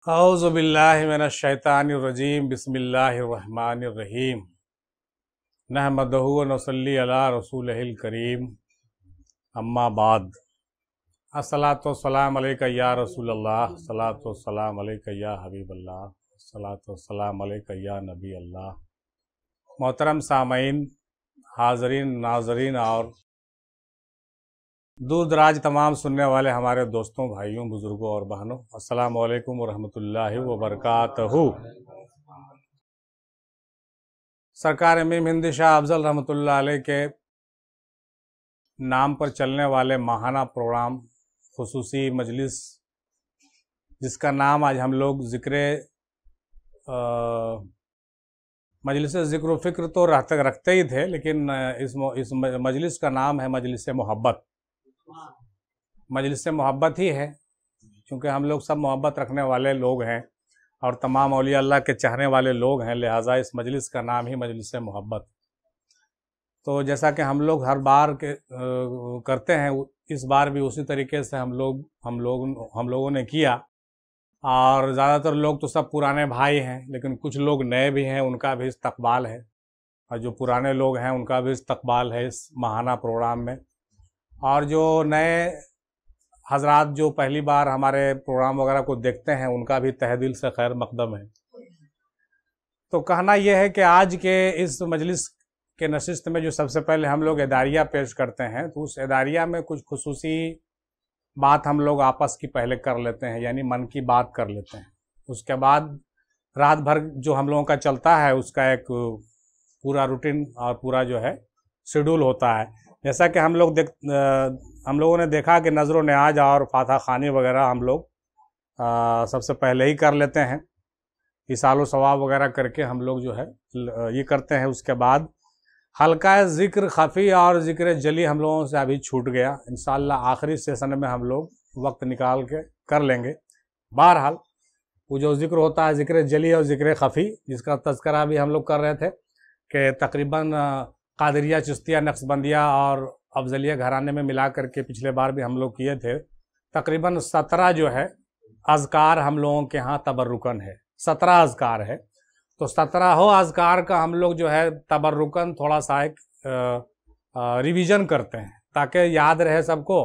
औज़ुबिल्लाहि मिनश्शैतानिर्रजीम बिस्मिल्लाहिर्रहमानिर्रहीम नहमदहु व नसल्ली अला रसूलिहिल करीम अम्मा बाद अस्सलातु वस्सलाम अलैका या रसूलल्लाह अस्सलातु वस्सलाम अलैका या हबीबल्लाह अस्सलातु वस्सलाम अलैका या नबी अल्लाह। मोहतरम सामईन, हाज़रीन, नाज़रीन और दूर दराज तमाम सुनने वाले हमारे दोस्तों, भाइयों, बुजुर्गों और बहनों, अस्सलामु अलैकुम वरहमतुल्लाहि वबरकातहू। सरकार इमाम हिंद शाह अफजल रहमतुल्लाह अलैह के नाम पर चलने वाले माहाना प्रोग्राम खुसूसी मजलिस, जिसका नाम आज हम लोग मजलिस ज़िक्र फ़िक्र तो रखते ही थे, लेकिन इस मजलिस का नाम है मजलिस मोहब्बत। मजलिस मोहब्बत ही है, क्योंकि हम लोग सब मोहब्बत रखने वाले लोग हैं और तमाम औलिया अल्लाह के चाहने वाले लोग हैं, लिहाजा इस मजलिस का नाम ही मजलिस मोहब्बत। तो जैसा कि हम लोग हर बार करते हैं, इस बार भी उसी तरीके से हम लोगों ने किया। और ज़्यादातर लोग तो सब पुराने भाई हैं, लेकिन कुछ लोग नए भी हैं, उनका भी इस्तकबाल है, और जो पुराने लोग हैं उनका भी इस्तकबाल है इस माहाना प्रोग्राम में। और जो नए हजरात जो पहली बार हमारे प्रोग्राम वगैरह को देखते हैं, उनका भी तहे दिल से खैर मकदम है। तो कहना यह है कि आज के इस मजलिस के नशिस्त में जो सबसे पहले हम लोग एदारिया पेश करते हैं, तो उस एदारिया में कुछ खुसूसी बात हम लोग आपस की पहले कर लेते हैं, यानी मन की बात कर लेते हैं। उसके बाद रात भर जो हम लोगों का चलता है, उसका एक पूरा रूटीन और पूरा जो है शेड्यूल होता है। जैसा कि हम लोगों ने देखा कि नज़र न्याज और फातह खानी वगैरह हम लोग सबसे पहले ही कर लेते हैं, इसालो सवाब वगैरह करके हम लोग जो है ये करते हैं। उसके बाद हल्का ज़िक्र खफ़ी और ज़िक्र जली हम लोगों से अभी छूट गया। इंशाअल्लाह आखिरी सेशन में हम लोग वक्त निकाल के कर लेंगे। बहरहाल वो जो ज़िक्र होता है, ज़िक्र जली और ज़िक्र खफ़ी, जिसका तज़करा भी हम लोग कर रहे थे कि तकरीबन कादरिया, चिश्तिया, नक्शबंदिया और अफजलिया घराने में मिला करके पिछले बार भी हम लोग किए थे। तकरीबन 17 जो है अज़कार हम लोगों के यहाँ तबर्रुकन है, 17 अज़कार है। तो 17 अज़कार का हम लोग जो है तबर्रुकन थोड़ा सा एक रिवीजन करते हैं, ताकि याद रहे सबको,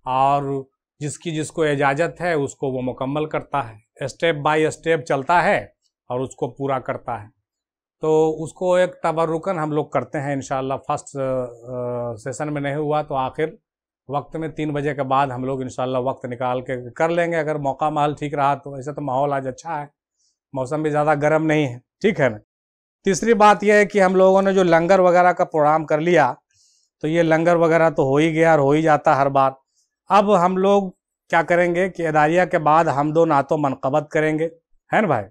और जिसको इजाज़त है उसको वो मुकम्मल करता है, स्टेप बाय स्टेप चलता है और उसको पूरा करता है। तो उसको एक तबर्रुकन हम लोग करते हैं इंशाअल्लाह। फर्स्ट सेशन में नहीं हुआ तो आखिर वक्त में 3 बजे के बाद हम लोग इंशाअल्लाह वक्त निकाल के कर लेंगे, अगर मौका माहौल ठीक रहा तो। ऐसे तो माहौल आज अच्छा है, मौसम भी ज़्यादा गर्म नहीं है, ठीक है ना। तीसरी बात यह है कि हम लोगों ने जो लंगर वगैरह का प्रोग्राम कर लिया, तो ये लंगर वगैरह तो हो ही गया और हो ही जाता हर बार। अब हम लोग क्या करेंगे कि एदारिया के बाद हम 2 नातो मनक़बत करेंगे, है ना भाई।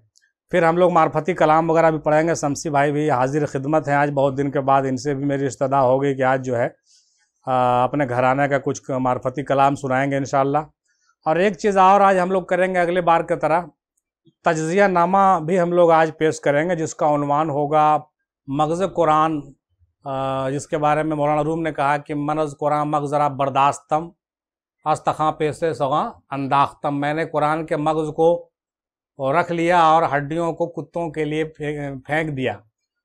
फिर हम लोग मार्फती कलाम वगैरह भी पढ़ेंगे। शमसी भाई भी हाजिर खिदमत हैं, आज बहुत दिन के बाद इनसे भी मेरी इस्तदा हो गई कि आज जो है अपने घराने का कुछ मार्फती कलाम सुनाएंगे इंशाअल्लाह। और एक चीज़ और आज हम लोग करेंगे, अगले बार की तरह तज्ज़िया नामा भी हम लोग आज पेश करेंगे, जिसका उन्वान होगा मग़ज़ कुरान, जिसके बारे में मौलाना रूम ने कहा कि मनज़ कुरान मग़ज़रा बर्दाश्तम अस्तखां पेशे सगा अंदाख्तम। मैंने कुरान के मग़ज़ को और रख लिया और हड्डियों को कुत्तों के लिए फेंक दिया।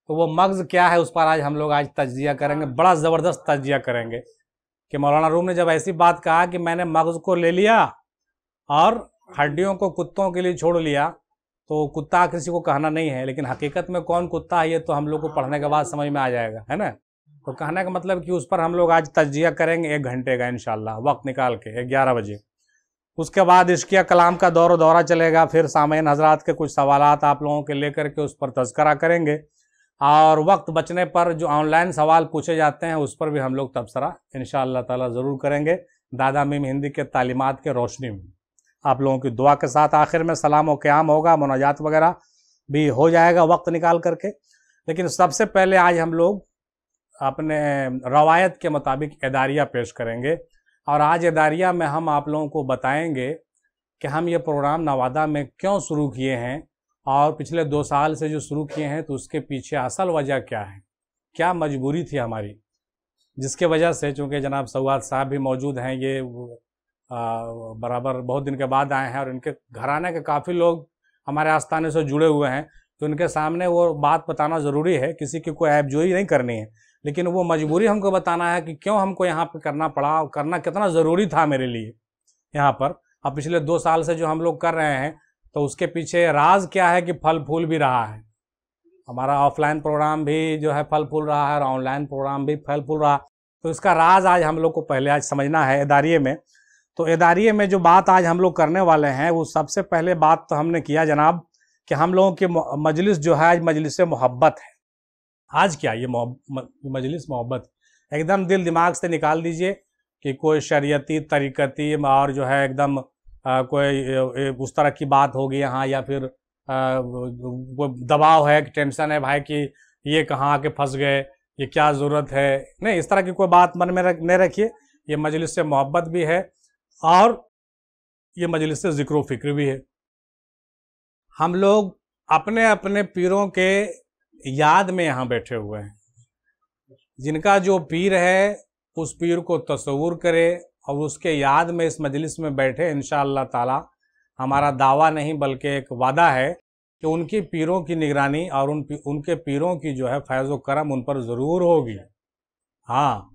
तो वो मग़ज़ क्या है, उस पर आज तज्ज़िया करेंगे। बड़ा ज़बरदस्त तज्ज़िया करेंगे कि मौलाना रूम ने जब ऐसी बात कहा कि मैंने मग़ज़ को ले लिया और हड्डियों को कुत्तों के लिए छोड़ लिया, तो कुत्ता किसी को कहना नहीं है, लेकिन हकीकत में कौन कुत्ता है ये तो हम लोग को पढ़ने के बाद समझ में आ जाएगा, है ना। तो कहने का मतलब कि उस पर हम लोग आज तज्ज़िया करेंगे 1 घंटे का इंशाअल्लाह, वक्त निकाल के 11 बजे। उसके बाद इश्किया कलाम का दौरा चलेगा। फिर सामईन हजरात के कुछ सवालात आप लोगों के लेकर के उस पर तज़करा करेंगे, और वक्त बचने पर जो ऑनलाइन सवाल पूछे जाते हैं उस पर भी हम लोग तबसरा इंशाअल्लाह ताला ज़रूर करेंगे, दादा इमाम हिंद के तालीमात के रोशनी में, आप लोगों की दुआ के साथ। आखिर में सलाम व क़याम होगा, मुनाजात वगैरह भी हो जाएगा वक्त निकाल करके। लेकिन सबसे पहले आज हम लोग अपने रवायत के मुताबिक एदारिया पेश करेंगे, और आज एदारिया में हम आप लोगों को बताएंगे कि हम ये प्रोग्राम नवादा में क्यों शुरू किए हैं, और पिछले 2 साल से जो शुरू किए हैं तो उसके पीछे असल वजह क्या है, क्या मजबूरी थी हमारी, जिसके वजह से, चूँकि जनाब सवाद साहब भी मौजूद हैं, ये बराबर बहुत दिन के बाद आए हैं, और इनके घराने के काफ़ी लोग हमारे आस्थाने से जुड़े हुए हैं, तो उनके सामने वो बात बताना ज़रूरी है। किसी की कोई ऐबजोई नहीं करनी है, लेकिन वो मजबूरी हमको बताना है कि क्यों हमको यहाँ पे करना पड़ा, करना कितना ज़रूरी था मेरे लिए यहाँ पर। अब पिछले 2 साल से जो हम लोग कर रहे हैं, तो उसके पीछे राज क्या है कि फल फूल भी रहा है। हमारा ऑफलाइन प्रोग्राम भी जो है फल फूल रहा है और ऑनलाइन प्रोग्राम भी फल फूल रहा। तो इसका राज आज हम लोग को पहले आज समझना है एदारिये में। तो एदारिये में जो बात आज हम लोग करने वाले हैं, वो सबसे पहले बात तो हमने किया जनाब कि हम लोगों की मजलिस जो है आज मजलिस मोहब्बत है। आज क्या ये मजलिस मोहब्बत, एकदम दिल दिमाग से निकाल दीजिए कि कोई शरीयती तरीकती और जो है एकदम कोई उस तरह की बात होगी यहाँ, या फिर वो दबाव है कि टेंशन है भाई कि ये कहाँ आके फंस गए, ये क्या ज़रूरत है। नहीं, इस तरह की कोई बात मन में नहीं रखिए। ये मजलिस से मोहब्बत भी है और ये मजलिस से ज़िक्र फ़िक्र भी है। हम लोग अपने अपने पीरों के याद में यहाँ बैठे हुए हैं। जिनका जो पीर है उस पीर को तस्वुर करे और उसके याद में इस मजलिस में बैठे। इंशाअल्लाह ताला हमारा दावा नहीं बल्कि एक वादा है कि उनकी पीरों की निगरानी और उनके पीरों की जो है फैज़ व करम उन पर ज़रूर होगी। हाँ,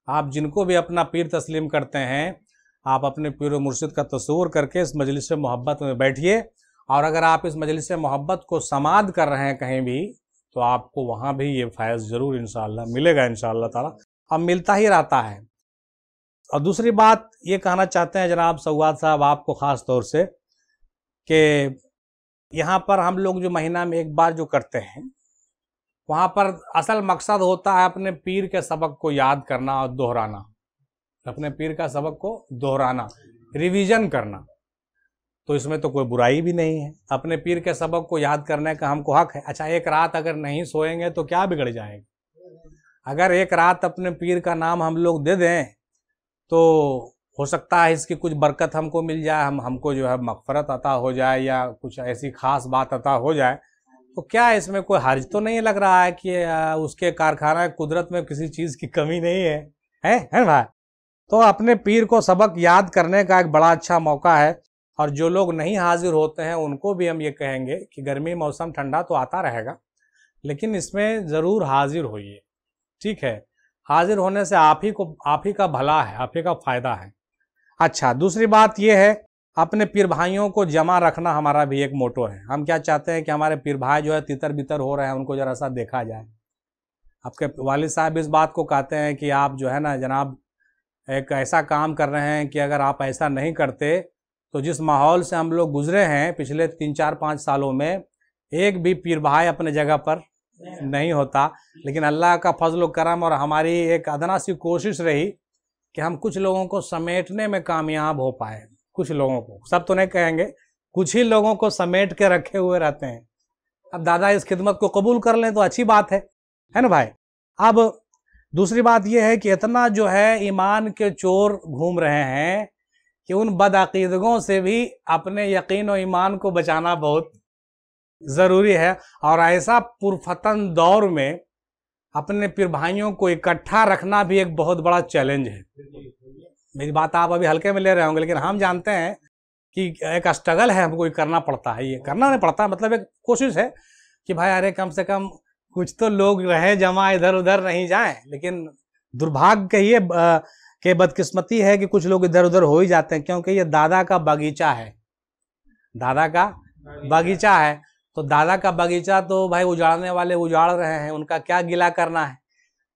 आप जिनको भी अपना पीर तस्लीम करते हैं, आप अपने पीर व मुर्शिद का तस्वुर करके इस मजलिस से मोहब्बत में बैठिए। और अगर आप इस मजलिस से मोहब्बत को समाद कर रहे हैं कहीं भी, तो आपको वहाँ भी ये फैज़ ज़रूर इंशाअल्लाह मिलेगा इंशाअल्लाह ताला, अब मिलता ही रहता है। और दूसरी बात ये कहना चाहते हैं जनाब सौगात साहब आपको ख़ास तौर से कि यहाँ पर हम लोग जो महीना में एक बार जो करते हैं, वहाँ पर असल मकसद होता है अपने पीर के सबक को याद करना और दोहराना। अपने पीर का सबक को दोहराना, रिवीजन करना। तो इसमें तो कोई बुराई भी नहीं है। अपने पीर के सबक को याद करने का हमको हक है। अच्छा, एक रात अगर नहीं सोएंगे तो क्या बिगड़ जाएगा। अगर एक रात अपने पीर का नाम हम लोग दे दें तो हो सकता है इसकी कुछ बरकत हमको मिल जाए, हमको जो है मग़फ़रत अता हो जाए या कुछ ऐसी ख़ास बात अता हो जाए। तो क्या इसमें कोई हर्ज तो नहीं लग रहा है कि उसके कारखाना कुदरत में किसी चीज़ की कमी नहीं है भाई। तो अपने पीर को सबक याद करने का एक बड़ा अच्छा मौका है। और जो लोग नहीं हाजिर होते हैं उनको भी हम ये कहेंगे कि गर्मी मौसम ठंडा तो आता रहेगा, लेकिन इसमें ज़रूर हाजिर होइए। ठीक है, हाजिर होने से आप ही का भला है, आप ही का फ़ायदा है। अच्छा, दूसरी बात ये है, अपने पीर भाइयों को जमा रखना हमारा भी एक मोटो है। हम क्या चाहते हैं कि हमारे पीर भाई जो है तितर बितर हो रहे हैं, उनको ज़रा सा देखा जाए। आपके वालिद साहब इस बात को कहते हैं कि आप जो है ना जनाब एक ऐसा काम कर रहे हैं कि अगर आप ऐसा नहीं करते तो जिस माहौल से हम लोग गुजरे हैं पिछले 3-4-5 सालों में, एक भी पीर भाई अपने जगह पर नहीं होता। लेकिन अल्लाह का फजल व करम और हमारी एक अदना सी कोशिश रही कि हम कुछ लोगों को समेटने में कामयाब हो पाए। कुछ लोगों को, सब तो नहीं कहेंगे, कुछ ही लोगों को समेट के रखे हुए रहते हैं। अब दादा इस खिदमत को कबूल कर लें तो अच्छी बात है ना भाई। अब दूसरी बात यह है कि इतना जो है ईमान के चोर घूम रहे हैं कि उन बदअकीदगों से भी अपने यकीन और ईमान को बचाना बहुत ज़रूरी है। और ऐसा पुरफतन दौर में अपने पीर भाइयों को इकट्ठा रखना भी एक बहुत बड़ा चैलेंज है। मेरी बात आप अभी हल्के में ले रहे होंगे, लेकिन हम जानते हैं कि एक स्ट्रगल है, हमको करना पड़ता है। ये करना नहीं पड़ता, मतलब एक कोशिश है कि भाई अरे कम से कम कुछ तो लोग रहे जमा, इधर उधर नहीं जाएं। लेकिन दुर्भाग्य कहिए कि बदकिस्मती है कि कुछ लोग इधर उधर हो ही जाते हैं, क्योंकि ये दादा का बगीचा है। दादा का बगीचा है तो दादा का बगीचा तो भाई उजाड़ने वाले उजाड़ रहे हैं, उनका क्या गिला करना है।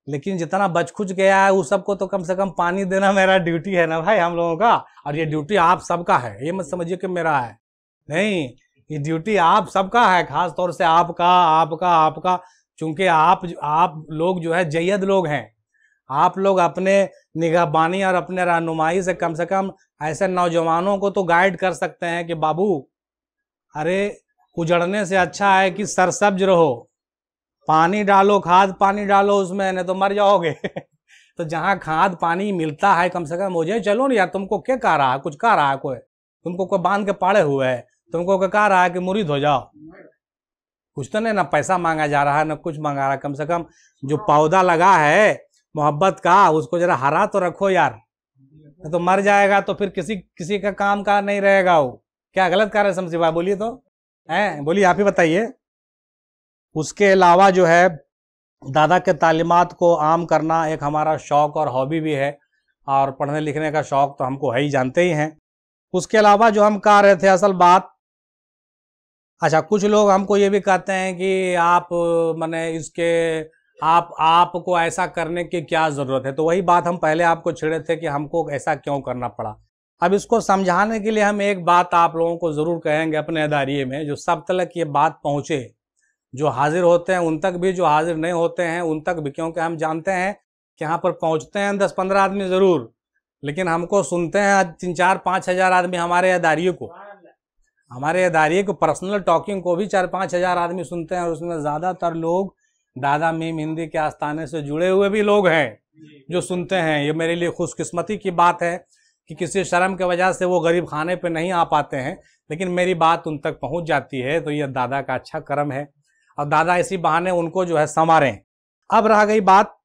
लेकिन जितना बच खुच गया है उस सबको तो कम से कम पानी देना मेरा ड्यूटी है ना भाई, हम लोगों का। और ये ड्यूटी आप सबका है, ये मत समझिए कि मेरा है, नहीं, ये ड्यूटी आप सबका है, खास तौर से आपका। चूंकि आप लोग जो है जय्यद लोग हैं। आप लोग अपने निगहबानी और अपने रहनुमाई से कम ऐसे नौजवानों को तो गाइड कर सकते हैं कि बाबू अरे उजड़ने से अच्छा है कि सरसब्ज रहो, पानी डालो, खाद पानी डालो उसमें, नहीं तो मर जाओगे। तो जहाँ खाद पानी मिलता है कम से कम मुझे चलो ना यार। तुमको क्या कह रहा है, कुछ कह रहा है कोई, तुमको कोई बांध के पाड़े हुए है, तुमको क्या कह रहा है कि मुरीद हो जाओ। कुछ तो नहीं, ना पैसा मांगा जा रहा है ना कुछ मांगा रहा है। कम से कम जो पौधा लगा है मोहब्बत का, उसको जरा हरा तो रखो यार, तो मर जाएगा तो फिर किसी का काम का नहीं रहेगा। वो क्या गलत कर रहे समझी भाई, बोलिए तो। हैं, बोलिए आप ही बताइए। उसके अलावा जो है दादा के तालीमात को आम करना एक हमारा शौक और हॉबी भी है, और पढ़ने लिखने का शौक तो हमको है ही, जानते ही हैं। उसके अलावा जो हम कह रहे थे असल बात, अच्छा कुछ लोग हमको ये भी कहते हैं कि आप माने इसके आपको ऐसा करने की क्या ज़रूरत है। तो वही बात हम पहले आपको छेड़े थे कि हमको ऐसा क्यों करना पड़ा। अब इसको समझाने के लिए हम एक बात आप लोगों को ज़रूर कहेंगे अपने अदारिये में, जो सब तक ये बात पहुँचे, जो हाजिर होते हैं उन तक भी, जो हाजिर नहीं होते हैं उन तक भी, क्योंकि हम जानते हैं कि यहाँ पर पहुँचते हैं 10-15 आदमी ज़रूर, लेकिन हमको सुनते हैं 3-4-5 हज़ार आदमी। हमारे अदारिये को पर्सनल टॉकिंग को भी 4-5 हज़ार आदमी सुनते हैं, और उसमें ज़्यादातर लोग दादा मीम हिंदी के आस्थाने से जुड़े हुए भी लोग हैं जो सुनते हैं। ये मेरे लिए खुशकिस्मती की बात है कि किसी शर्म के वजह से वो गरीब खाने पे नहीं आ पाते हैं, लेकिन मेरी बात उन तक पहुंच जाती है, तो ये दादा का अच्छा कर्म है, और दादा इसी बहाने उनको जो है संवारें। अब रह गई बात,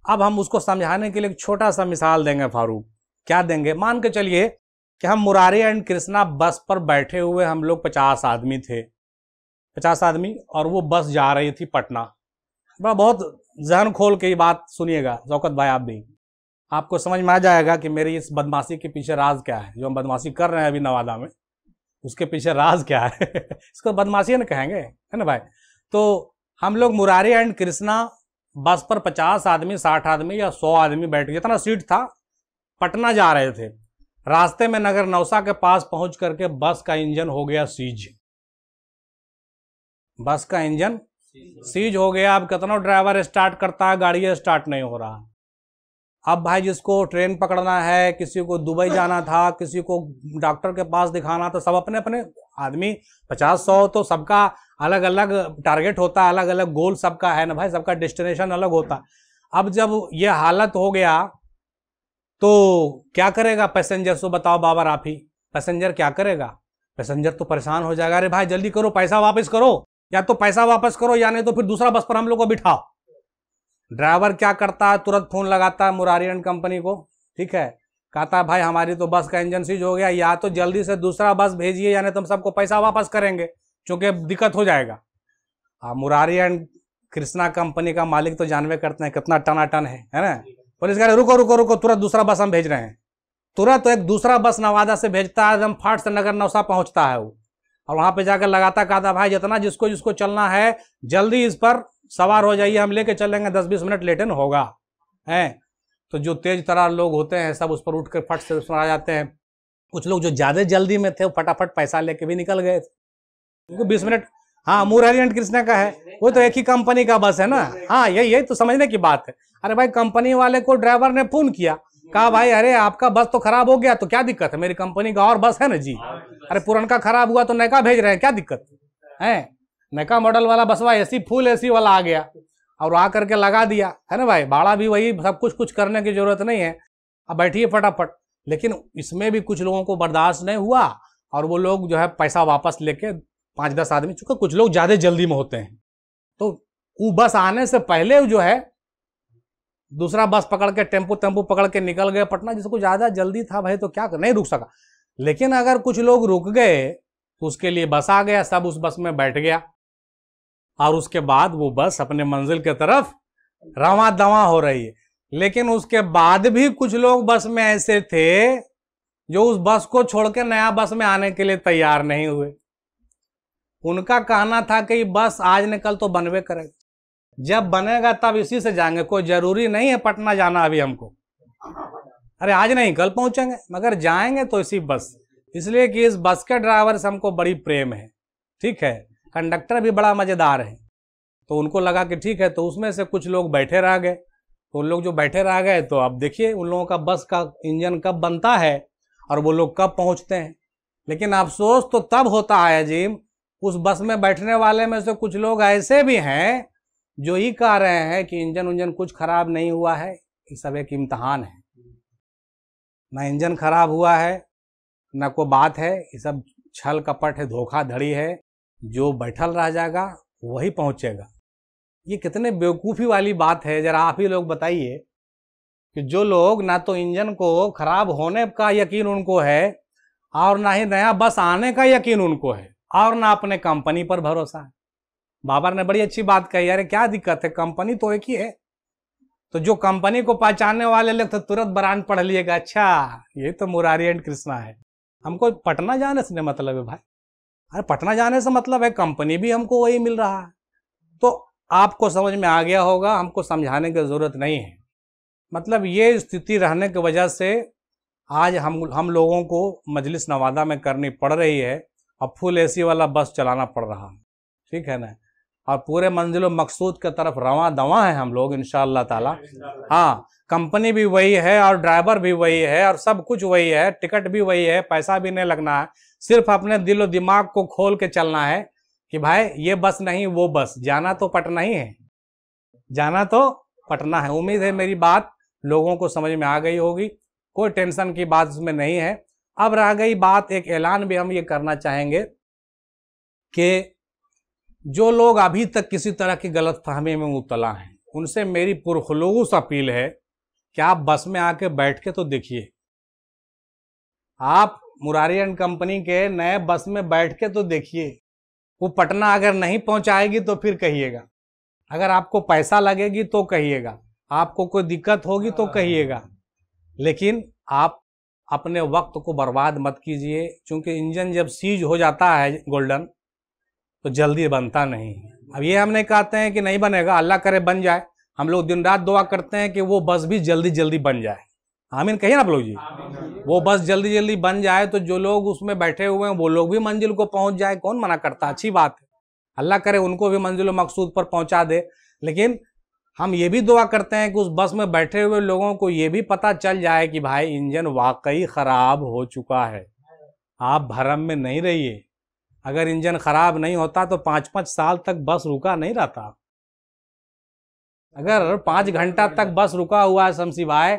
अब हम उसको समझाने के लिए एक छोटा सा मिसाल देंगे फारूक। क्या देंगे? मान के चलिए कि हम मुरारी एंड कृष्णा बस पर बैठे हुए, हम लोग 50 आदमी थे, 50 आदमी, और वो बस जा रही थी पटना। बहुत जहन खोल के ये बात सुनिएगा शौकत भाई, आप भी, आपको समझ में आ जाएगा कि मेरी इस बदमाशी के पीछे राज क्या है। जो हम बदमाशी कर रहे हैं अभी नवादा में, उसके पीछे राज क्या है इसको बदमाशी न कहेंगे, है ना भाई। तो हम लोग मुरारी एंड कृष्णा बस पर 50 आदमी, 60 आदमी या 100 आदमी बैठ के, जितना सीट था, पटना जा रहे थे। रास्ते में नगर नौसा के पास पहुंच करके बस का इंजन हो गया सीज। बस का इंजन सीज हो गया। अब कितना ड्राइवर स्टार्ट करता है, गाड़ी स्टार्ट नहीं हो रहा। अब भाई जिसको ट्रेन पकड़ना है, किसी को दुबई जाना था, किसी को डॉक्टर के पास दिखाना था, सब अपने अपने आदमी 50-100, तो सबका अलग अलग टारगेट होता है, अलग अलग गोल सबका है ना भाई, सबका डेस्टिनेशन अलग होता। अब जब ये हालत हो गया तो क्या करेगा पैसेंजर? सो बताओ बाबर आप ही, पैसेंजर क्या करेगा? पैसेंजर तो परेशान हो जाएगा, अरे भाई जल्दी करो, पैसा वापस करो, या तो पैसा वापस करो या नहीं तो फिर दूसरा बस पर हम लोग को बिठाओ। ड्राइवर क्या करता है, तुरंत फोन लगाता है मुरारी एंड कंपनी को, ठीक है, कहता है भाई हमारी तो बस का इंजन सीज हो गया, या तो जल्दी से दूसरा बस भेजिए या नहीं तो हम सबको पैसा वापस करेंगे, क्योंकि दिक्कत हो जाएगा। मुरारी एंड कृष्णा कंपनी का मालिक तो जानवे करते हैं कितना टनाटन है ना। पुलिस कह रहे रुको रुको रुको, तुरंत दूसरा बस हम भेज रहे हैं। तुरंत तो एक दूसरा बस नवादा से भेजता है, एकदम फाट से नगर नौसा पहुंचता है वो, और वहां पे जाकर लगाता, कहता भाई जितना जिसको जिसको चलना है जल्दी इस पर सवार हो जाइए, हम लेके चलेंगे, 10-20 मिनट लेटन होगा है। तो जो तेज तरार लोग होते हैं सब उस पर उठ कर फट से आ जाते हैं। कुछ लोग जो ज्यादा जल्दी में थे वो फटाफट पैसा लेके भी निकल गए थे, उनको 20 मिनट। हाँ, मुरारी एंड कृष्णा का है, वो तो एक ही कंपनी का बस है ना। हाँ, यही तो समझने की बात है। अरे भाई कंपनी वाले को ड्राइवर ने फोन किया, कहा भाई अरे आपका बस तो खराब हो गया, तो क्या दिक्कत है, मेरी कंपनी का और बस है ना जी, अरे पुराना खराब हुआ तो नया भेज रहे हैं, क्या दिक्कत है। नया मॉडल वाला बसवा एसी, फुल एसी वाला आ गया और आ करके लगा दिया, है ना भाई, भाड़ा भी वही, सब कुछ करने की जरूरत नहीं है, अब बैठिए फटाफट। लेकिन इसमें भी कुछ लोगों को बर्दाश्त नहीं हुआ, और वो लोग जो है पैसा वापस लेके 5-10 आदमी, चूंकि कुछ लोग ज्यादा जल्दी में होते हैं, तो वो बस आने से पहले जो है दूसरा बस पकड़ के टेम्पो पकड़ के निकल गए पटना। जिसको ज्यादा जल्दी था भाई तो क्या नहीं रुक सका। लेकिन अगर कुछ लोग रुक गए तो उसके लिए बस आ गया, सब उस बस में बैठ गया, और उसके बाद वो बस अपने मंजिल की तरफ रवां दवा हो रही है। लेकिन उसके बाद भी कुछ लोग बस में ऐसे थे जो उस बस को छोड़ के नया बस में आने के लिए तैयार नहीं हुए। उनका कहना था कि बस आज न कल तो बनवे करेगा, जब बनेगा तब इसी से जाएंगे, कोई जरूरी नहीं है पटना जाना अभी हमको, अरे आज नहीं कल पहुंचेंगे, मगर जाएंगे तो इसी बस। इसलिए कि इस बस के ड्राइवर से हमको बड़ी प्रेम है, ठीक है, कंडक्टर भी बड़ा मजेदार है। तो उनको लगा कि ठीक है, तो उसमें से कुछ लोग बैठे रह गए। तो उन लोग जो बैठे रह गए, तो अब देखिए उन लोगों का बस का इंजन कब बनता है और वो लोग कब पहुंचते हैं। लेकिन अफसोस तो तब होता है अजीम, उस बस में बैठने वाले में से कुछ लोग ऐसे भी हैं जो ही कह रहे हैं कि इंजन कुछ खराब नहीं हुआ है, ये सब एक इम्तहान है, ना इंजन खराब हुआ है ना कोई बात है, ये सब छल कपट है, धोखाधड़ी है, जो बैठल रह जाएगा वही पहुंचेगा। ये कितने बेवकूफ़ी वाली बात है, जरा आप ही लोग बताइए कि जो लोग ना तो इंजन को खराब होने का यकीन उनको है और ना ही नया बस आने का यकीन उनको है, और ना अपने कंपनी पर भरोसा है। बाबर ने बड़ी अच्छी बात कही, अरे क्या दिक्कत है, कंपनी तो एक ही है। तो जो कंपनी को पहचानने वाले लोग तो तुरंत ब्रांड पढ़ लिएगा, अच्छा ये तो मुरारी एंड कृष्णा है। हमको पटना जाने से मतलब है भाई, अरे पटना जाने से मतलब है कंपनी भी हमको वही मिल रहा है। तो आपको समझ में आ गया होगा, हमको समझाने की जरूरत नहीं है। मतलब ये स्थिति रहने की वजह से आज हम लोगों को मजलिस नवादा में करनी पड़ रही है और फुल एसी वाला बस चलाना पड़ रहा है, ठीक है ना। और पूरे मंजिल मकसूद की तरफ रवां दवा है हम लोग इंशाअल्लाह ताला। हाँ, कंपनी भी वही है और ड्राइवर भी वही है और सब कुछ वही है, टिकट भी वही है, पैसा भी नहीं लगना है। सिर्फ अपने दिलो दिमाग को खोल के चलना है कि भाई ये बस नहीं वो बस, जाना तो पटना ही है, जाना तो पटना है। उम्मीद है मेरी बात लोगों को समझ में आ गई होगी, कोई टेंशन की बात इसमें नहीं है। अब रह गई बात, एक ऐलान भी हम ये करना चाहेंगे कि जो लोग अभी तक किसी तरह की गलतफहमी में मुब्तला हैं, उनसे मेरी पुरखुलूस अपील है कि आप बस में आके बैठ के तो देखिए। आप मुरारी एंड कंपनी के नए बस में बैठ के तो देखिए। वो पटना अगर नहीं पहुंचाएगी तो फिर कहिएगा, अगर आपको पैसा लगेगी तो कहिएगा, आपको कोई दिक्कत होगी तो कहिएगा, लेकिन आप अपने वक्त को बर्बाद मत कीजिए। क्योंकि इंजन जब सीज हो जाता है गोल्डन तो जल्दी बनता नहीं। अब ये हम नहीं कहते हैं कि नहीं बनेगा, अल्लाह करे बन जाए। हम लोग दिन रात दुआ करते हैं कि वो बस भी जल्दी जल्दी बन जाए। आमीन कहिए ना आप लोग जी। वो बस जल्दी जल्दी बन जाए तो जो लोग उसमें बैठे हुए हैं वो लोग भी मंजिल को पहुंच जाए, कौन मना करता, अच्छी बात है। अल्लाह करे उनको भी मंजिल मकसूद पर पहुंचा दे। लेकिन हम ये भी दुआ करते हैं कि उस बस में बैठे हुए लोगों को ये भी पता चल जाए कि भाई इंजन वाकई खराब हो चुका है। आप भरम में नहीं रहिए। अगर इंजन खराब नहीं होता तो 5-5 साल तक बस रुका नहीं रहता। अगर 5 घंटा तक बस रुका हुआ है शमसी भाई,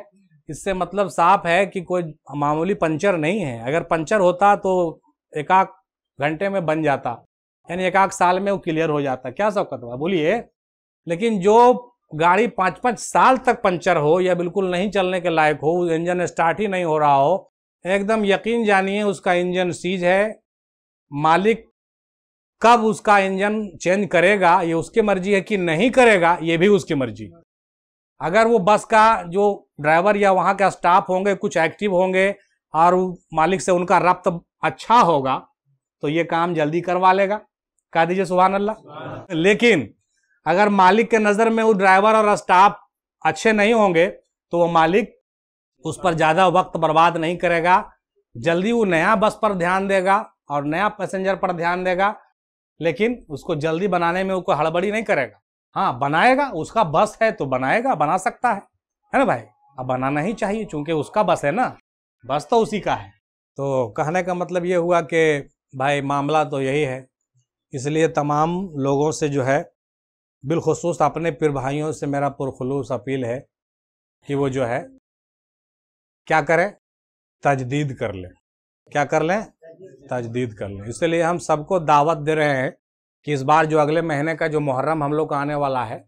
इससे मतलब साफ है कि कोई मामूली पंचर नहीं है। अगर पंचर होता तो 1-8 घंटे में बन जाता, यानी 1-8 साल में वो क्लियर हो जाता। क्या शौकत हुआ बोलिए। लेकिन जो गाड़ी 5-5 साल तक पंचर हो या बिल्कुल नहीं चलने के लायक हो, इंजन स्टार्ट ही नहीं हो रहा हो, एकदम यकीन जानिए उसका इंजन सीज है। मालिक कब उसका इंजन चेंज करेगा ये उसकी मर्जी है, कि नहीं करेगा ये भी उसकी मर्जी। अगर वो बस का जो ड्राइवर या वहां का स्टाफ होंगे कुछ एक्टिव होंगे और मालिक से उनका रब्त अच्छा होगा तो ये काम जल्दी करवा लेगा। कह दीजिए सुभान अल्लाह। लेकिन अगर मालिक के नजर में वो ड्राइवर और स्टाफ अच्छे नहीं होंगे तो वो मालिक उस पर ज्यादा वक्त बर्बाद नहीं करेगा, जल्दी वो नया बस पर ध्यान देगा और नया पैसेंजर पर ध्यान देगा। लेकिन उसको जल्दी बनाने में उसको हड़बड़ी नहीं करेगा। हाँ बनाएगा, उसका बस है तो बनाएगा, बना सकता है ना भाई। अब बनाना ही चाहिए क्योंकि उसका बस है ना, बस तो उसी का है। तो कहने का मतलब ये हुआ कि भाई मामला तो यही है। इसलिए तमाम लोगों से जो है, बिलखुसूस अपने पीर भाइयों से मेरा पुरखुलूस अपील है कि वो जो है क्या करें, तजदीद कर लें। क्या कर लें, तजदीद कर लें। इसलिए हम सबको दावत दे रहे हैं कि इस बार जो अगले महीने का जो मुहर्रम हम लोग का आने वाला है,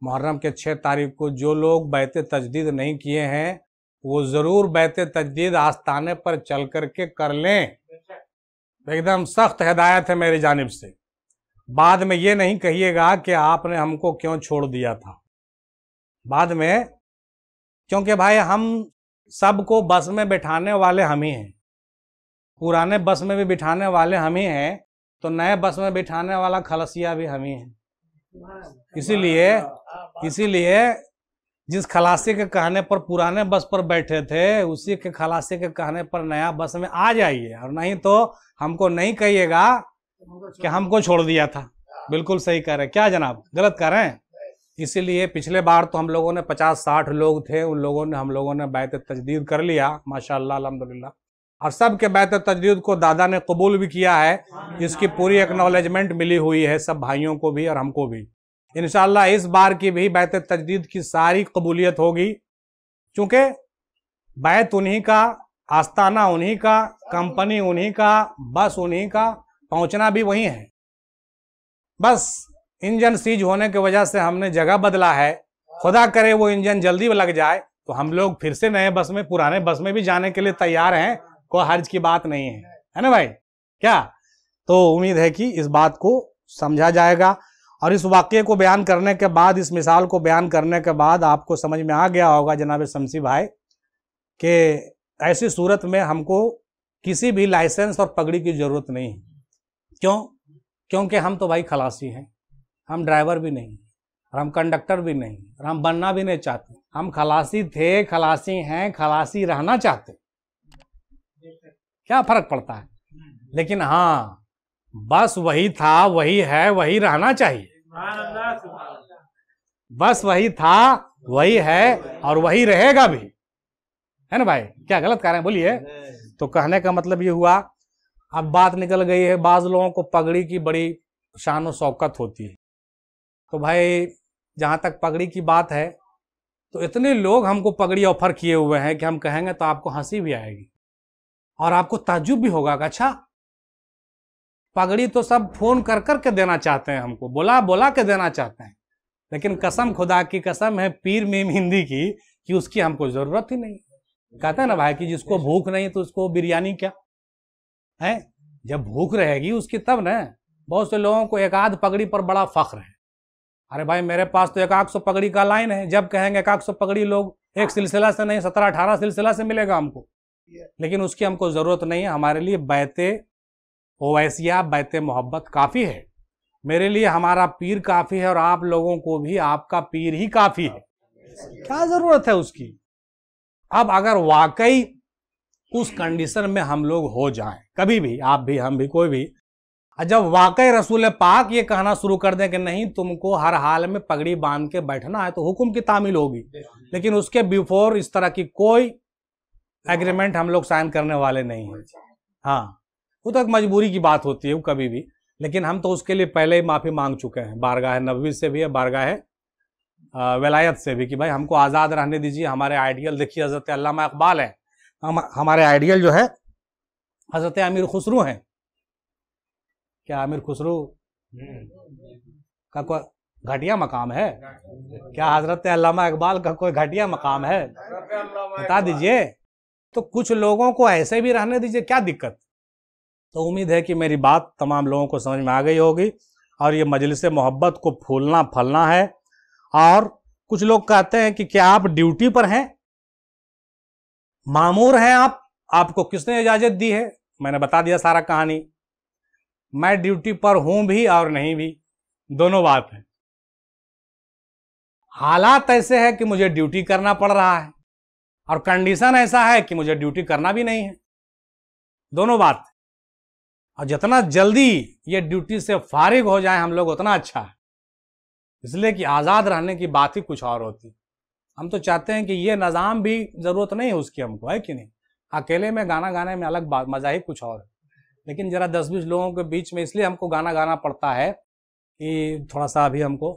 मुहर्रम के 6 तारीख को जो लोग बैत तजदीद नहीं किए हैं वो ज़रूर बैत तजदीद आस्ताने पर चल करके कर लें। एकदम सख्त हिदायत है मेरी जानिब से। बाद में ये नहीं कहिएगा कि आपने हमको क्यों छोड़ दिया था बाद में, क्योंकि भाई हम सबको बस में बिठाने वाले हम ही हैं। पुराने बस में भी बिठाने वाले हम ही हैं तो नए बस में बिठाने वाला खलासिया भी हम ही हैं। इसीलिए जिस खलासी के कहने पर पुराने बस पर बैठे थे उसी के खलासी के कहने पर नया बस में आ जाइए, और नहीं तो हमको नहीं कहिएगा कि हमको छोड़ दिया था। बिल्कुल सही कह रहे हैं, क्या जनाब गलत कह रहे हैं। इसीलिए पिछले बार तो हम लोगों ने 50-60 लोग थे, उन लोगों ने हम लोगों ने बैत तजदीद कर लिया माशाअल्लाह अल्हम्दुलिल्लाह, और सब के बैत तजदीद को दादा ने कबूल भी किया है। इसकी पूरी एक्नॉलेजमेंट मिली हुई है सब भाइयों को भी और हमको भी। इंशाअल्लाह इस बार की भी बैत तजदीद की सारी कबूलियत होगी, क्योंकि बैत उन्हीं का, आस्ताना उन्हीं का, कंपनी उन्हीं का, बस उन्हीं का, पहुंचना भी वहीं है। बस इंजन सीज होने की वजह से हमने जगह बदला है। खुदा करे वो इंजन जल्दी लग जाए तो हम लोग फिर से नए बस में, पुराने बस में भी जाने के लिए तैयार हैं, कोई हर्ज की बात नहीं है ना भाई। क्या तो उम्मीद है कि इस बात को समझा जाएगा और इस वाक्य को बयान करने के बाद, इस मिसाल को बयान करने के बाद आपको समझ में आ गया होगा जनाब शमसी भाई कि ऐसी सूरत में हमको किसी भी लाइसेंस और पगड़ी की जरूरत नहीं है। क्यों? क्योंकि हम तो भाई खलासी हैं, हम ड्राइवर भी नहीं और हम कंडक्टर भी नहीं और हम बनना भी नहीं चाहते। हम खलासी थे, खलासी हैं, खलासी रहना चाहते। क्या फर्क पड़ता है? लेकिन हाँ, बस वही था, वही है, वही रहना चाहिए। बस वही था, वही है और वही रहेगा भी, है ना भाई? क्या गलत कह रहे हैं? बोलिए। तो कहने का मतलब ये हुआ, अब बात निकल गई है, बाज लोगों को पगड़ी की बड़ी शान और शौकत होती है। तो भाई जहां तक पगड़ी की बात है, तो इतने लोग हमको पगड़ी ऑफर किए हुए हैं कि हम कहेंगे तो आपको हंसी भी आएगी और आपको ताज्जुब भी होगा कि अच्छा, पगड़ी तो सब फोन कर कर के देना चाहते हैं, हमको बोला बोला के देना चाहते हैं, लेकिन कसम खुदा की कसम है पीर मीम हिंदी की कि उसकी हमको जरूरत ही नहीं। कहते हैं ना भाई कि जिसको भूख नहीं तो उसको बिरयानी क्या है? जब भूख रहेगी उसकी तब ना। बहुत से लोगों को एक आध पगड़ी पर बड़ा फख्र है। अरे भाई मेरे पास तो 100 पगड़ी का लाइन है, जब कहेंगे 100 पगड़ी लोग एक सिलसिला से नहीं 17-18 सिलसिला से मिलेगा हमको, लेकिन उसकी हमको जरूरत नहीं है। हमारे लिए बैते ओवैसिया, बैते मोहब्बत काफी है। मेरे लिए हमारा पीर काफी है और आप लोगों को भी आपका पीर ही काफी है। क्या जरूरत है उसकी? अब अगर वाकई उस कंडीशन में हम लोग हो जाएं, कभी भी, आप भी, हम भी, कोई भी, जब वाकई रसूल पाक ये कहना शुरू कर दें कि नहीं तुमको हर हाल में पगड़ी बांध के बैठना है, तो हुक्म की तामील होगी। लेकिन उसके बिफोर इस तरह की कोई एग्रीमेंट हम लोग साइन करने वाले नहीं हैं। हाँ, वो तो एक मजबूरी की बात होती है वो कभी भी, लेकिन हम तो उसके लिए पहले ही माफी मांग चुके हैं, बारगाह नबवी से भी है, बारगाह वलायत से भी, कि भाई हमको आज़ाद रहने दीजिए। हमारे आइडियल देखिए हज़रत अल्लामा इकबाल है, हमारे आइडियल जो है हज़रत अमीर खुसरू हैं। क्या अमीर खुसरू का कोई घटिया मकाम है? क्या हज़रत अल्लामा इकबाल का कोई घटिया मकाम है? बता दीजिए। तो कुछ लोगों को ऐसे भी रहने दीजिए, क्या दिक्कत? तो उम्मीद है कि मेरी बात तमाम लोगों को समझ में आ गई होगी और ये मजलिस मोहब्बत को फूलना फलना है। और कुछ लोग कहते हैं कि क्या आप ड्यूटी पर हैं, मामूर हैं आप, आपको किसने इजाजत दी है? मैंने बता दिया सारा कहानी। मैं ड्यूटी पर हूं भी और नहीं भी, दोनों बात है। हालात ऐसे है कि मुझे ड्यूटी करना पड़ रहा है और कंडीशन ऐसा है कि मुझे ड्यूटी करना भी नहीं है, दोनों बात। और जितना जल्दी ये ड्यूटी से फारिग हो जाए हम लोग उतना अच्छा है, इसलिए कि आज़ाद रहने की बात ही कुछ और होती। हम तो चाहते हैं कि ये निज़ाम भी ज़रूरत नहीं है उसकी हमको, है कि नहीं? अकेले में गाना गाने में अलग बात, मज़ा ही कुछ और है, लेकिन ज़रा 10-20 लोगों के बीच में इसलिए हमको गाना गाना पड़ता है कि थोड़ा सा अभी हमको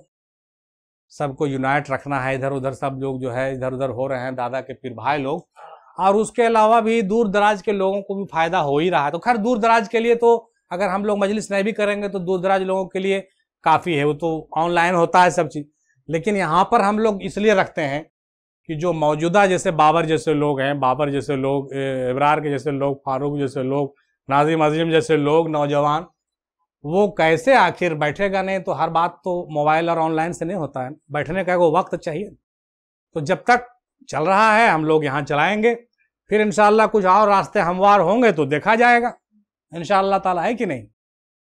सबको यूनाइट रखना है। इधर उधर सब लोग जो है इधर उधर हो रहे हैं, दादा के पीर भाई लोग, और उसके अलावा भी दूर दराज के लोगों को भी फायदा हो ही रहा है। तो खैर दूर दराज के लिए तो अगर हम लोग मजलिस नहीं भी करेंगे तो दूर दराज लोगों के लिए काफ़ी है, वो तो ऑनलाइन होता है सब चीज़। लेकिन यहाँ पर हम लोग इसलिए रखते हैं कि जो मौजूदा जैसे बाबर जैसे लोग हैं, बाबर जैसे लोग, इब्रार के जैसे लोग, फारूक जैसे लोग, नाजिम अजीम जैसे लोग, नौजवान, वो कैसे आखिर बैठेगा? नहीं तो हर बात तो मोबाइल और ऑनलाइन से नहीं होता है, बैठने का वो वक्त चाहिए। तो जब तक चल रहा है हम लोग यहाँ चलाएंगे, फिर इंशाअल्लाह कुछ और रास्ते हमवार होंगे तो देखा जाएगा इंशाअल्लाह ताला, है कि नहीं?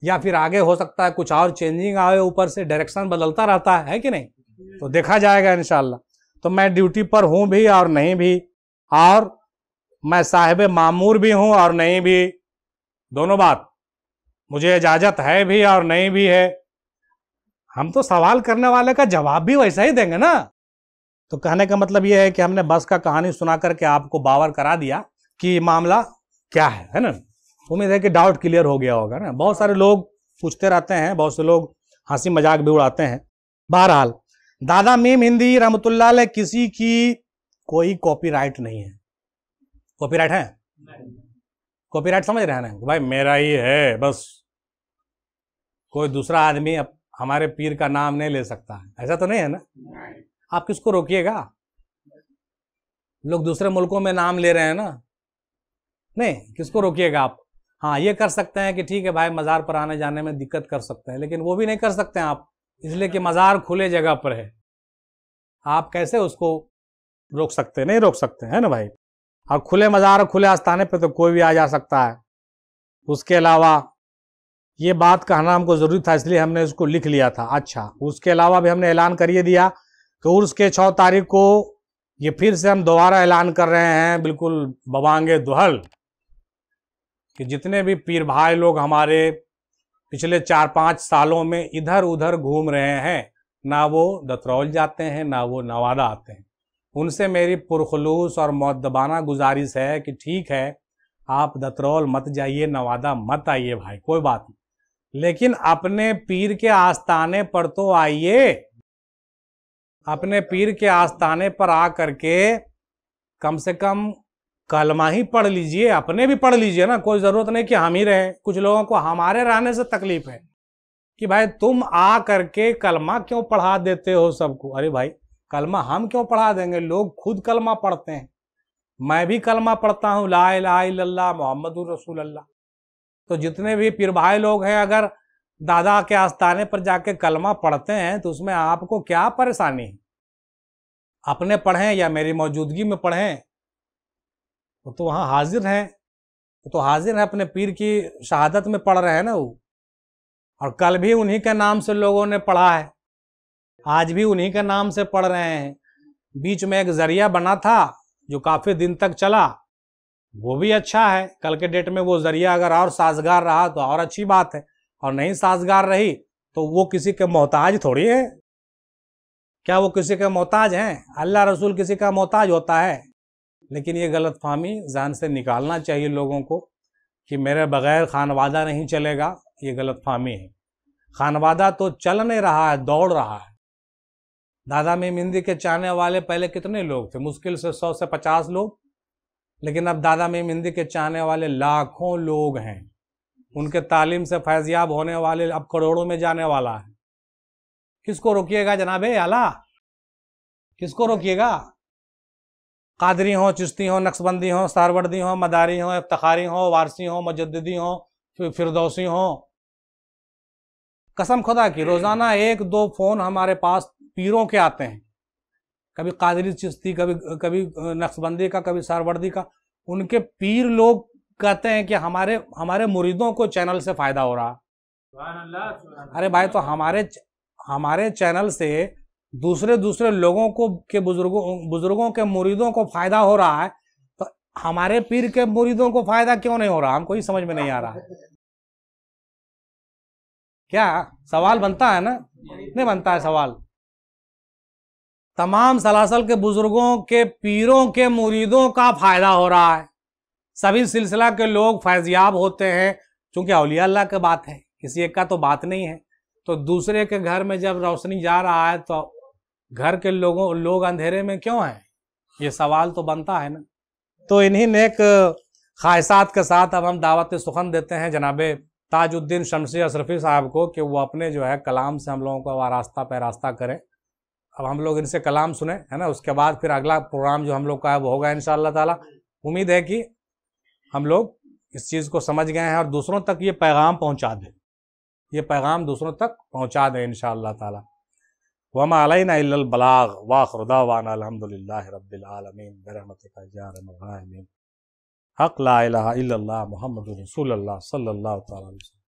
या फिर आगे हो सकता है कुछ और चेंजिंग आए, ऊपर से डायरेक्शन बदलता रहता है कि नहीं? तो देखा जाएगा इंशाअल्लाह। तो मैं ड्यूटी पर हूँ भी और नहीं भी, और मैं साहिब मामूर भी हूँ और नहीं भी, दोनों बात। मुझे इजाजत है भी और नहीं भी है। हम तो सवाल करने वाले का जवाब भी वैसा ही देंगे ना। तो कहने का मतलब यह है कि हमने बस का कहानी सुना करके आपको बावर करा दिया कि मामला क्या है ना? उम्मीद है कि डाउट क्लियर हो गया होगा ना। बहुत सारे लोग पूछते रहते हैं, बहुत से लोग हंसी मजाक भी उड़ाते हैं। बहरहाल दादा मीम हिंदी रहमतुल्लाह अलैह किसी की कोई कॉपीराइट नहीं है। कॉपीराइट है? कॉपीराइट समझ रहे हैं ना भाई, मेरा ही है बस, कोई दूसरा आदमी हमारे पीर का नाम नहीं ले सकता है, ऐसा तो नहीं है ना? आप किसको रोकिएगा? लोग दूसरे मुल्कों में नाम ले रहे हैं ना, नहीं, किसको रोकिएगा आप? हाँ ये कर सकते हैं कि ठीक है भाई मज़ार पर आने जाने में दिक्कत कर सकते हैं, लेकिन वो भी नहीं कर सकते हैं आप, इसलिए कि मज़ार खुले जगह पर है। आप कैसे उसको रोक सकते, नहीं रोक सकते है ना भाई। और खुले मज़ार और खुले आस्थाने पे तो कोई भी आ जा सकता है। उसके अलावा ये बात कहना हमको ज़रूरी था, इसलिए हमने उसको लिख लिया था। अच्छा, उसके अलावा भी हमने ऐलान करिए दिया कि उर्स के 6 तारीख को ये फिर से हम दोबारा ऐलान कर रहे हैं, बिल्कुल बवांगे दुहल, कि जितने भी पीर भाई लोग हमारे पिछले 4-5 सालों में इधर उधर घूम रहे हैं, ना वो दतरौल जाते हैं ना वो नवादा आते हैं, उनसे मेरी पुरखलूस और मुअद्दबाना गुजारिश है कि ठीक है आप दतरौल मत जाइए, नवादा मत आइए भाई, कोई बात नहीं, लेकिन अपने पीर के आस्थाने पर तो आइए। अपने पीर के आस्थाने पर आ करके कम से कम कलमा ही पढ़ लीजिए, अपने भी पढ़ लीजिए ना। कोई ज़रूरत नहीं कि हम ही रहें। कुछ लोगों को हमारे रहने से तकलीफ है कि भाई तुम आ करके कलमा क्यों पढ़ा देते हो सबको। अरे भाई कलमा हम क्यों पढ़ा देंगे, लोग खुद कलमा पढ़ते हैं। मैं भी कलमा पढ़ता हूँ, ला इलाहा इल्लल्लाह मुहम्मदुर रसूलुल्लाह। तो जितने भी पीर भाई लोग हैं, अगर दादा के आस्थाने पर जाके कलमा पढ़ते हैं तो उसमें आपको क्या परेशानी है। अपने पढ़ें या मेरी मौजूदगी में पढ़ें, वो तो वहाँ हाजिर हैं, वो तो हाजिर है, अपने पीर की शहादत में पढ़ रहे हैं ना वो। और कल भी उन्हीं के नाम से लोगों ने पढ़ा है, आज भी उन्हीं के नाम से पढ़ रहे हैं। बीच में एक जरिया बना था जो काफ़ी दिन तक चला, वो भी अच्छा है। कल के डेट में वो जरिया अगर और साजगार रहा तो और अच्छी बात है, और नहीं साजगार रही तो वो किसी के मोहताज थोड़ी है। क्या वो किसी के मोहताज हैं? अल्लाह रसूल किसी का मोहताज होता है? लेकिन ये गलतफहमी ज़हन से निकालना चाहिए लोगों को कि मेरे बगैर खानवादा नहीं चलेगा। ये गलतफहमी है। खानवादा तो चल नहीं रहा है, दौड़ रहा है। दादा मीम हिंदी के चाहने वाले पहले कितने लोग थे? मुश्किल से 100 से 50 लोग, लेकिन अब दादा मीम हिंदी के चाहने वाले लाखों लोग हैं। उनके तालीम से फैज़याब होने वाले अब करोड़ों में जाने वाला है। किसको रोकिएगा जनाबे आला, किसको रोकिएगा? कादरी हो, चिश्ती हो, नक्शबंदी हो, सारवर्दी हो, मदारी हो, इफ्तिखारी हो, वारसी हो, मुजद्दिदी हो, फिरदौसी हो, कसम खुदा की रोज़ाना 1-2 फ़ोन हमारे पास पीरों के आते हैं, कभी कादरी चिश्ती, कभी नक्शबंदी का, कभी सारवर्दी का। उनके पीर लोग कहते हैं कि हमारे मुरीदों को चैनल से फ़ायदा हो रहा। अरे भाई तो हमारे चैनल से दूसरे लोगों को के बुजुर्गों के मुरीदों को फायदा हो रहा है, तो हमारे पीर के मुरीदों को फायदा क्यों नहीं हो रहा? हमको ही समझ में नहीं आ रहा है। क्या सवाल बनता है ना? नहीं बनता है सवाल। तमाम सलासल के बुजुर्गों के पीरों के मुरीदों का फायदा हो रहा है। सभी सिलसिला के लोग फैज़याब होते हैं, क्योंकि औलिया अल्लाह की बात है, किसी एक का तो बात नहीं है। तो दूसरे के घर में जब रोशनी जा रहा है तो घर के लोग अंधेरे में क्यों हैं? ये सवाल तो बनता है ना। तो इन्हीं नेक ख्वाहिशात के साथ अब हम दावत सुखन देते हैं जनाबे ताजुद्दीन शमसी अशरफी साहब को कि वो अपने जो है कलाम से हम लोगों को वारास्ता पैरास्ता करें। अब हम लोग इनसे कलाम सुने, है ना, उसके बाद फिर अगला प्रोग्राम जो हम लोग का है वो होगा इंशाअल्लाह ताला। उम्मीद है कि हम लोग इस चीज़ को समझ गए हैं और दूसरों तक ये पैगाम पहुँचा दें, ये पैगाम दूसरों तक पहुँचा दें इंशाअल्लाह ताला। वमा अलैना इल्लल बलाग व आखिरु दावाना अल्हम्दुलिल्लाहि रब्बिल आलमीन बिरहमतिका या अरहमर राहिमीन। हक ला इलाहा इल्लल्लाह मुहम्मदुर रसूलुल्लाह सल्लल्लाहु अलैहि वसल्लम।